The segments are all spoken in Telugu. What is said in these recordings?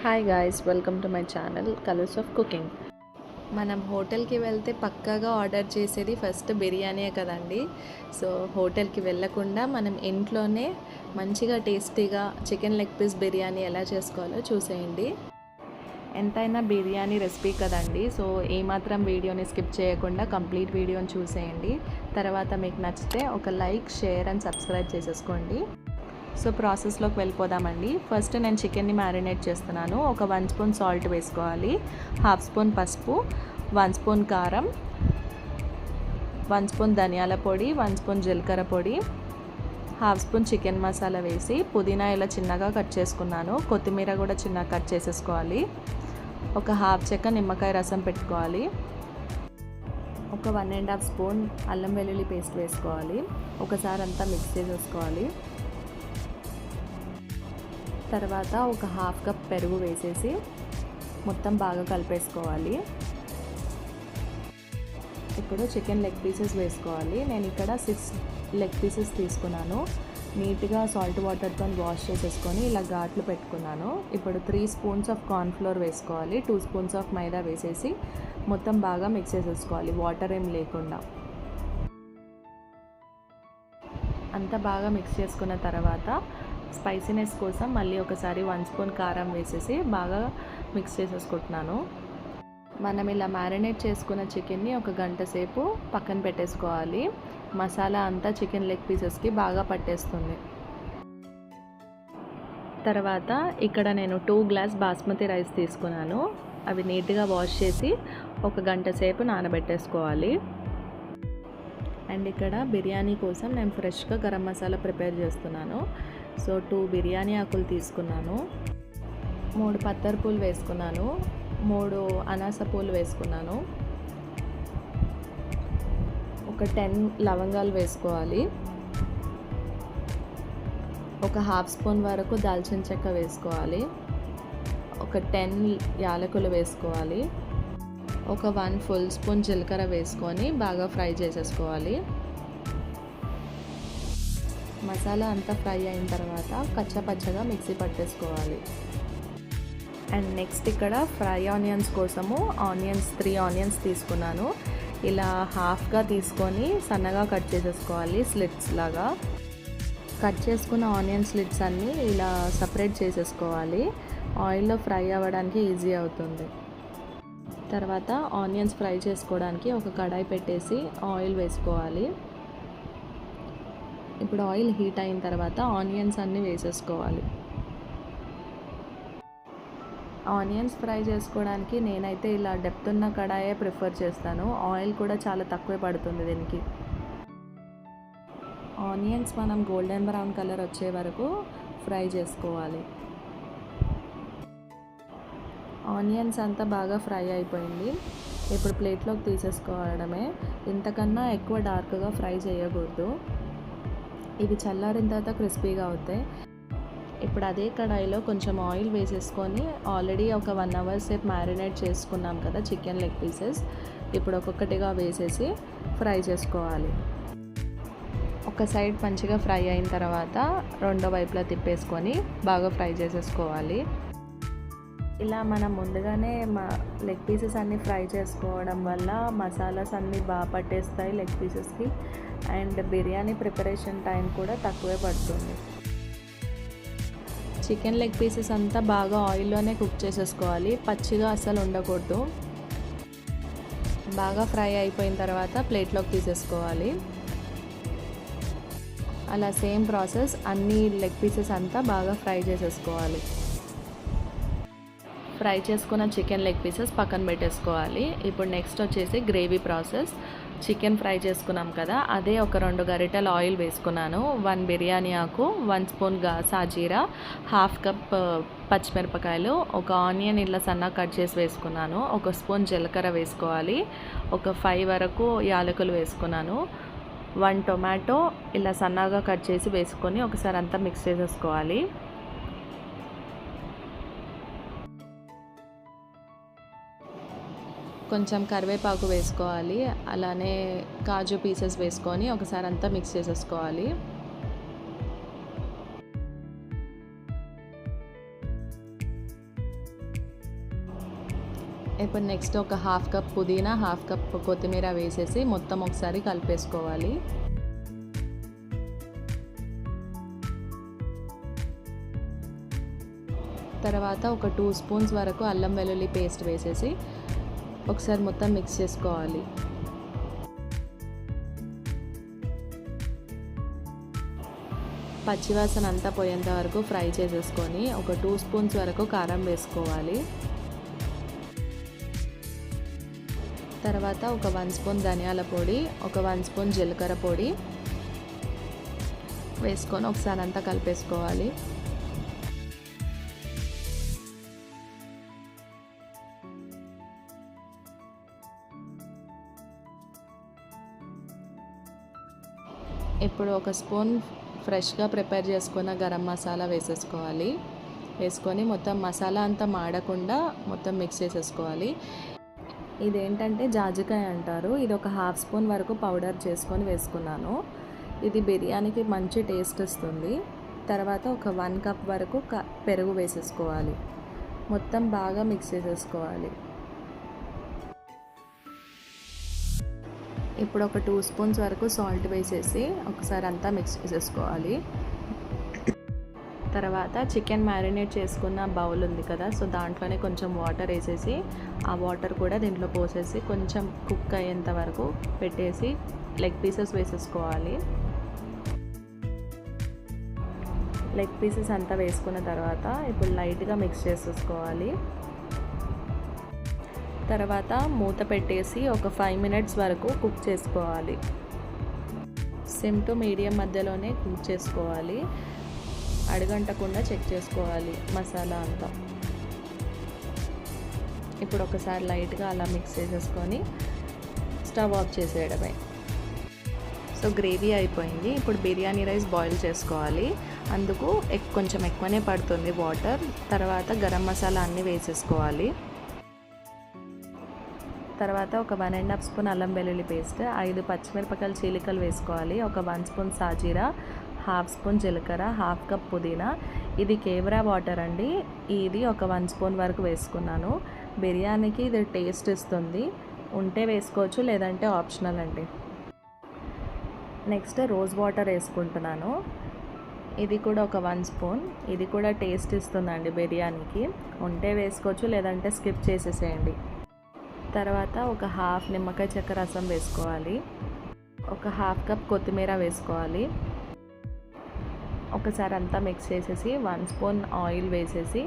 Hi guys, welcome to my channel colours of cooking. మనం హోటల్కి వెళ్తే పక్కాగా ఆర్డర్ చేసేది ఫస్ట్ బిర్యానీయే కదండి. సో హోటల్కి వెళ్ళకుండా మనం ఇంట్లోనే మంచిగా టేస్టీగా చికెన్ లెగ్ పీస్ బిర్యానీ ఎలా చేసుకోవాలో చూసేయండి. ఎంతైనా బిర్యానీ రెసిపీ కదండి, సో ఏమాత్రం వీడియోని స్కిప్ చేయకుండా కంప్లీట్ వీడియోని చూసేయండి. తర్వాత మీకు నచ్చితే ఒక లైక్, షేర్ అండ్ సబ్స్క్రైబ్ చేసేసుకోండి. సో ప్రాసెస్లోకి వెళ్ళిపోదామండి. ఫస్ట్ నేను చికెన్ని మ్యారినేట్ చేస్తున్నాను. ఒక 1 స్పూన్ సాల్ట్ వేసుకోవాలి, 1/2 స్పూన్ పసుపు, 1 స్పూన్ కారం, 1 స్పూన్ ధనియాల పొడి, 1 స్పూన్ జీలకర్ర పొడి, 1/2 స్పూన్ చికెన్ మసాలా వేసి పుదీనా ఇలా చిన్నగా కట్ చేసుకున్నాను. కొత్తిమీర కూడా చిన్నగా కట్ చేసేసుకోవాలి. ఒక 1/2 చెక్క నిమ్మకాయ రసం పెట్టుకోవాలి. ఒక 1.5 స్పూన్ అల్లం వెల్లుల్లి పేస్ట్ వేసుకోవాలి. ఒకసారి అంతా మిక్స్ చేసేసుకోవాలి. తర్వాత ఒక 1/2 కప్ పెరుగు వేసేసి మొత్తం బాగా కలిపేసుకోవాలి. ఇప్పుడు చికెన్ లెగ్ పీసెస్ వేసుకోవాలి. నేను ఇక్కడ 6 లెగ్ పీసెస్ తీసుకున్నాను. నీట్గా సాల్ట్ వాటర్తో వాష్ చేసేసుకొని ఇలా ఘాట్లు పెట్టుకున్నాను. ఇప్పుడు 3 స్పూన్స్ ఆఫ్ కార్న్ఫ్లోర్ వేసుకోవాలి. 2 స్పూన్స్ ఆఫ్ మైదా వేసేసి మొత్తం బాగా మిక్స్ చేసేసుకోవాలి, వాటర్ ఏం లేకుండా. అంతా బాగా మిక్స్ చేసుకున్న తర్వాత స్పైసీనెస్ కోసం మళ్ళీ ఒకసారి 1 స్పూన్ కారం వేసేసి బాగా మిక్స్ చేసేసుకుంటున్నాను. మనం ఇలా మ్యారినేట్ చేసుకున్న చికెన్ని ఒక గంట సేపు పక్కన పెట్టేసుకోవాలి. మసాలా అంతా చికెన్ లెగ్ పీసెస్కి బాగా పట్టేస్తుంది. తర్వాత ఇక్కడ నేను 2 గ్లాస్ బాస్మతి రైస్ తీసుకున్నాను. అవి నీట్గా వాష్ చేసి ఒక గంట సేపు నానబెట్టేసుకోవాలి. అండ్ ఇక్కడ బిర్యానీ కోసం నేను ఫ్రెష్గా గరం మసాలా ప్రిపేర్ చేస్తున్నాను. సో 2 బిర్యానీ ఆకులు తీసుకున్నాను, 3 పత్తర్ పూలు వేసుకున్నాను, 3 అనాస పూలు వేసుకున్నాను, ఒక 10 లవంగాలు వేసుకోవాలి, ఒక 1/2 స్పూన్ వరకు దాల్చిన చెక్క వేసుకోవాలి, ఒక 10 యాలకులు వేసుకోవాలి, ఒక 1 ఫుల్ స్పూన్ జీలకర్ర వేసుకొని బాగా ఫ్రై చేసేసుకోవాలి. మసాలా అంతా ఫ్రై అయిన తర్వాత కచ్చపచ్చగా మిక్సీ పట్టేసుకోవాలి. అండ్ నెక్స్ట్ ఇక్కడ ఫ్రై ఆనియన్స్ కోసము 3 ఆనియన్స్ తీసుకున్నాను. ఇలా హాఫ్గా తీసుకొని సన్నగా కట్ చేసేసుకోవాలి, స్లిట్స్ లాగా. కట్ చేసుకున్న ఆనియన్ స్లిట్స్ అన్నీ ఇలా సపరేట్ చేసేసుకోవాలి. ఆయిల్లో ఫ్రై అవ్వడానికి ఈజీ అవుతుంది. తర్వాత ఆనియన్స్ ఫ్రై చేసుకోవడానికి ఒక కడాయి పెట్టేసి ఆయిల్ వేసుకోవాలి. ఇప్పుడు ఆయిల్ హీట్ అయిన తర్వాత ఆనియన్స్ అన్నీ వేసేసుకోవాలి. ఆనియన్స్ ఫ్రై చేసుకోవడానికి నేనైతే ఇలా డెప్త్ ఉన్న కడాయే ప్రిఫర్ చేస్తాను. ఆయిల్ కూడా చాలా తక్కువే పడుతుంది దీనికి. ఆనియన్స్ మనం గోల్డెన్ బ్రౌన్ కలర్ వచ్చే వరకు ఫ్రై చేసుకోవాలి. ఆనియన్స్ అంతా బాగా ఫ్రై అయిపోయింది. ఇప్పుడు ప్లేట్లోకి తీసేసుకోవడమే. ఇంతకన్నా ఎక్కువ డార్క్గా ఫ్రై చేయకూడదు. ఇవి చల్లారిన తర్వాత క్రిస్పీగా అవుతాయి. ఇప్పుడు అదే కడాయిలో కొంచెం ఆయిల్ వేసేసుకొని ఆల్రెడీ ఒక 1 అవర్ సేపు మ్యారినేట్ చేసుకున్నాం కదా చికెన్ లెగ్ పీసెస్, ఇప్పుడు ఒక్కొక్కటిగా వేసేసి ఫ్రై చేసుకోవాలి. ఒక సైడ్ మంచిగా ఫ్రై అయిన తర్వాత రెండో వైపులా తిప్పేసుకొని బాగా ఫ్రై చేసేసుకోవాలి. ఇలా మనం ముందుగానే లెగ్ పీసెస్ అన్నీ ఫ్రై చేసుకోవడం వల్ల మసాలాస్ అన్నీ బాగా పట్టేస్తాయి లెగ్ పీసెస్కి. అండ్ బిర్యానీ ప్రిపరేషన్ టైం కూడా తక్కువే పడుతుంది. చికెన్ లెగ్ పీసెస్ అంతా బాగా ఆయిల్లోనే కుక్ చేసేసుకోవాలి, పచ్చిగా అస్సలు ఉండకూడదు. బాగా ఫ్రై అయిపోయిన తర్వాత ప్లేట్లోకి తీసేసుకోవాలి. అలా సేమ్ ప్రాసెస్ అన్ని లెగ్ పీసెస్ అంతా బాగా ఫ్రై చేసేసుకోవాలి. ఫ్రై చేసుకున్న చికెన్ లెగ్ పీసెస్ పక్కన పెట్టేసుకోవాలి. ఇప్పుడు నెక్స్ట్ వచ్చేసి గ్రేవీ ప్రాసెస్. చికెన్ ఫ్రై చేసుకున్నాం కదా, అదే ఒక 2 గరిటెల ఆయిల్ వేసుకున్నాను. 1 బిర్యానీ ఆకు, 1 స్పూన్ సాజీరా, 1/2 కప్ పచ్చిమిరపకాయలు, ఒక ఆనియన్ ఇలా సన్నగా కట్ చేసి వేసుకున్నాను, ఒక స్పూన్ జీలకర్ర వేసుకోవాలి, ఒక 5 వరకు యాలకులు వేసుకున్నాను, 1 టొమాటో ఇలా సన్నగా కట్ చేసి వేసుకొని ఒకసారి అంతా మిక్స్ చేసేసుకోవాలి. కొంచెం కరివేపాకు వేసుకోవాలి, అలానే కాజు పీసెస్ వేసుకొని ఒకసారి అంతా మిక్స్ చేసేసుకోవాలి. ఇప్పుడు నెక్స్ట్ ఒక హాఫ్ కప్ పుదీనా, హాఫ్ కప్ కొత్తిమీర వేసేసి మొత్తం ఒకసారి కలిపేసుకోవాలి. తర్వాత ఒక 2 స్పూన్స్ వరకు అల్లం వెల్లుల్లి పేస్ట్ వేసేసి ఒకసారి మొత్తం మిక్స్ చేసుకోవాలి. పచ్చివాసన అంతా పోయేంత వరకు ఫ్రై చేసేసుకొని ఒక 2 స్పూన్స్ వరకు కారం వేసుకోవాలి. తర్వాత ఒక 1 స్పూన్ ధనియాల పొడి, ఒక 1 స్పూన్ జీలకర్ర పొడి వేసుకొని ఒకసారి అంతా కలిపేసుకోవాలి. ఇప్పుడు ఒక స్పూన్ ఫ్రెష్గా ప్రిపేర్ చేసుకున్న గరం మసాలా వేసేసుకోవాలి. వేసుకొని మొత్తం మసాలా అంతా మాడకుండా మొత్తం మిక్స్ చేసేసుకోవాలి. ఇదేంటంటే జాజికాయ అంటారు. ఇది ఒక హాఫ్ స్పూన్ వరకు పౌడర్ చేసుకొని వేసుకున్నాను. ఇది బిర్యానీకి మంచి టేస్ట్ ఇస్తుంది. తర్వాత ఒక 1 కప్ వరకు పెరుగు వేసేసుకోవాలి. మొత్తం బాగా మిక్స్ చేసేసుకోవాలి. ఇప్పుడు ఒక 2 స్పూన్స్ వరకు సాల్ట్ వేసేసి ఒకసారి అంతా మిక్స్ చేసేసుకోవాలి. తర్వాత చికెన్ మ్యారినేట్ చేసుకున్న బౌల్ ఉంది కదా, సో దాంట్లోనే కొంచెం వాటర్ వేసేసి ఆ వాటర్ కూడా దీంట్లో పోసేసి కొంచెం కుక్ అయ్యేంత వరకు పెట్టేసి లెగ్ పీసెస్ వేసేసుకోవాలి. లెగ్ పీసెస్ అంతా వేసుకున్న తర్వాత ఇప్పుడు లైట్గా మిక్స్ చేసేసుకోవాలి. తర్వాత మూత పెట్టేసి ఒక 5 మినిట్స్ వరకు కుక్ చేసుకోవాలి. సిమ్ టు మీడియం మధ్యలోనే కుక్ చేసుకోవాలి. అడుగంటకుండా చెక్ చేసుకోవాలి మసాలా అంతా. ఇప్పుడు ఒకసారి లైట్గా అలా మిక్స్ చేసేసుకొని స్టవ్ ఆఫ్ చేసేయడమే. సో గ్రేవీ అయిపోయింది. ఇప్పుడు బిర్యానీ రైస్ బాయిల్ చేసుకోవాలి. అందుకు కొంచెం ఎక్కువనే పడుతుంది వాటర్. తర్వాత గరం మసాలా అన్నీ వేసేసుకోవాలి. తర్వాత ఒక 1.5 స్పూన్ అల్లం వెల్లుల్లి పేస్ట్, 5 పచ్చిమిరపకాయలు చీలికలు వేసుకోవాలి. ఒక 1 స్పూన్ సాజీరా, హాఫ్ స్పూన్ జీలకర్ర, హాఫ్ కప్ పుదీనా. ఇది కేవరా వాటర్ అండి. ఇది ఒక 1 స్పూన్ వరకు వేసుకున్నాను. బిర్యానీకి ఇది టేస్ట్ ఇస్తుంది. ఉంటే వేసుకోవచ్చు, లేదంటే ఆప్షనల్ అండి. నెక్స్ట్ రోజ్ వాటర్ వేసుకుంటున్నాను. ఇది కూడా ఒక 1 స్పూన్. ఇది కూడా టేస్ట్ ఇస్తుందండి బిర్యానీకి. ఉంటే వేసుకోవచ్చు, లేదంటే స్కిప్ చేసేసేయండి. తర్వాత ఒక హాఫ్ నిమ్మకాయ చెక్క రసం వేసుకోవాలి. ఒక హాఫ్ కప్ కొత్తిమీర వేసుకోవాలి. ఒకసారి అంతా మిక్స్ చేసేసి 1 స్పూన్ ఆయిల్ వేసేసి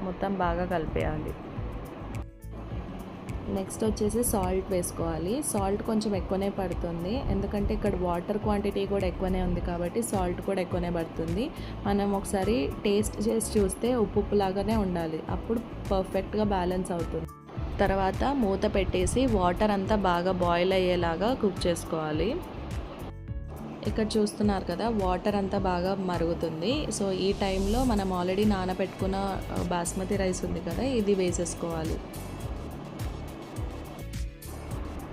మొత్తం బాగా కలిపేయాలి. నెక్స్ట్ వచ్చేసి సాల్ట్ వేసుకోవాలి. సాల్ట్ కొంచెం ఎక్కువనే పడుతుంది, ఎందుకంటే ఇక్కడ వాటర్ క్వాంటిటీ కూడా ఎక్కువనే ఉంది కాబట్టి సాల్ట్ కూడా ఎక్కువనే పడుతుంది. మనం ఒకసారి టేస్ట్ చేసి చూస్తే ఉప్పు లాగానే ఉండాలి, అప్పుడు పర్ఫెక్ట్గా బ్యాలెన్స్ అవుతుంది. తర్వాత మూత పెట్టేసి వాటర్ అంతా బాగా బాయిల్ అయ్యేలాగా కుక్ చేసుకోవాలి. ఇక్కడ చూస్తున్నారు కదా, వాటర్ అంతా బాగా మరుగుతుంది. సో ఈ టైంలో మనం ఆల్రెడీ నానబెట్టుకున్న బాస్మతి రైస్ ఉంది కదా, ఇది వేసేసుకోవాలి.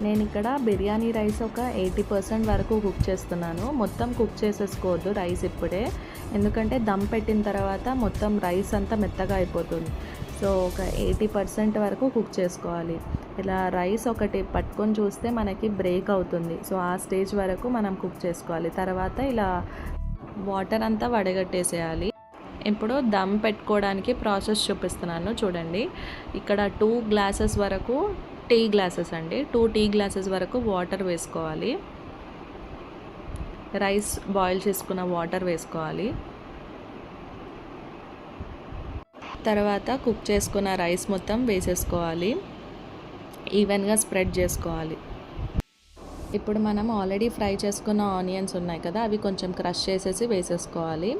నేను ఇక్కడ బిర్యానీ రైస్ ఒక 80% వరకు కుక్ చేస్తున్నాను. మొత్తం కుక్ చేసేసుకోవద్దు రైస్ ఇప్పుడే, ఎందుకంటే దమ్ పెట్టిన తర్వాత మొత్తం రైస్ అంతా మెత్తగా అయిపోతుంది. సో ఒక 80% వరకు కుక్ చేసుకోవాలి. ఇలా రైస్ ఒకటి పట్టుకొని చూస్తే మనకి బ్రేక్ అవుతుంది. సో ఆ స్టేజ్ వరకు మనం కుక్ చేసుకోవాలి. తర్వాత ఇలా వాటర్ అంతా వడగట్టేసేయాలి. ఇప్పుడు దమ్ పెట్టుకోవడానికి ప్రాసెస్ చూపిస్తున్నాను చూడండి. ఇక్కడ 2 గ్లాసెస్ వరకు, టీ గ్లాసెస్ అండి, 2 టీ గ్లాసెస్ వరకు వాటర్ వేసుకోవాలి. రైస్ బాయిల్ చేసుకున్న వాటర్ వేసుకోవాలి. తర్వాత కుక్ చేసుకున్న రైస్ మొత్తం వేసేసుకోవాలి. ఈవెన్గా స్ప్రెడ్ చేసుకోవాలి. ఇప్పుడు మనం ఆల్రెడీ ఫ్రై చేసుకున్న ఆనియన్స్ ఉన్నాయి కదా, అవి కొంచెం క్రష్ చేసేసి వేసేసుకోవాలి.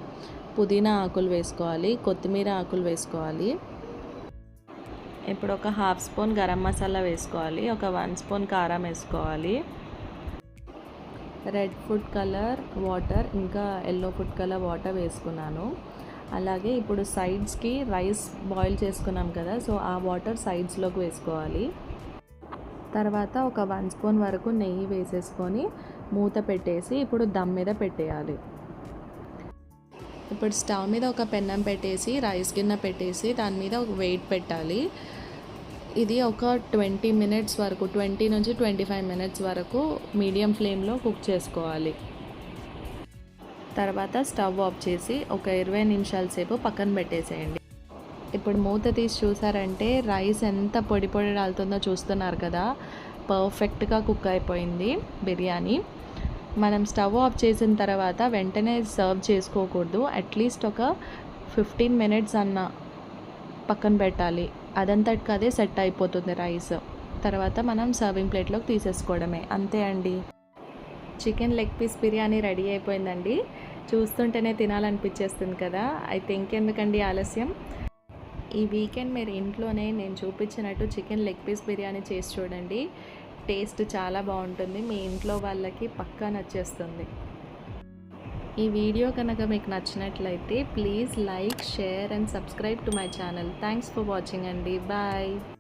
పుదీనా ఆకులు వేసుకోవాలి. కొత్తిమీర ఆకులు వేసుకోవాలి. ఇప్పుడు ఒక హాఫ్ స్పూన్ గరం మసాలా వేసుకోవాలి. ఒక 1 స్పూన్ కారం వేసుకోవాలి. రెడ్ ఫుడ్ కలర్ వాటర్, ఇంకా ఎల్లో ఫుడ్ కలర్ వాటర్ వేసుకున్నాను. అలాగే ఇప్పుడు సైడ్స్కి రైస్ బాయిల్ చేసుకున్నాం కదా, సో ఆ వాటర్ సైడ్స్లోకి వేసుకోవాలి. తర్వాత ఒక 1 స్పూన్ వరకు నెయ్యి వేసేసుకొని మూత పెట్టేసి ఇప్పుడు దమ్ మీద పెట్టేయాలి. ఇప్పుడు స్టవ్ మీద ఒక పెన్నం పెట్టేసి రైస్ గిన్నె పెట్టేసి దాని మీద ఒక వెయిట్ పెట్టాలి. ఇది ఒక 20 మినిట్స్ వరకు 20 నుంచి 25 మినిట్స్ వరకు మీడియం ఫ్లేమ్లో కుక్ చేసుకోవాలి. తర్వాత స్టవ్ ఆఫ్ చేసి ఒక 20 నిమిషాల సేపు పక్కన పెట్టేసేయండి. ఇప్పుడు మూత తీసి చూసారంటే రైస్ ఎంత పొడి పొడి రాలుతుందో చూస్తున్నారు కదా, పర్ఫెక్ట్గా కుక్ అయిపోయింది బిర్యానీ. మనం స్టవ్ ఆఫ్ చేసిన తర్వాత వెంటనే సర్వ్ చేసుకోకూడదు. అట్లీస్ట్ ఒక 15 మినిట్స్ అన్న పక్కన పెట్టాలి. అదంతటికి అదే సెట్ అయిపోతుంది రైస్. తర్వాత మనం సర్వింగ్ ప్లేట్లోకి తీసేసుకోవడమే, అంతే అండి. Chicken leg piece biryani ready అయిపోయిందండి. చూస్తుంటేనే తినాలనిపించేస్తుంది కదా. అయితే ఇంకెందుకండి ఆలస్యం, ఈ వీకెండ్ మీరు ఇంట్లోనే నేను చూపించినట్టు చికెన్ లెగ్ పీస్ బిర్యానీ చేసి చూడండి. టేస్ట్ చాలా బాగుంటుంది. మీ ఇంట్లో వాళ్ళకి పక్కా నచ్చేస్తుంది. ఈ వీడియో కనుక మీకు నచ్చినట్లయితే please like, share and subscribe to my channel. Thanks for watching అండి. బాయ్.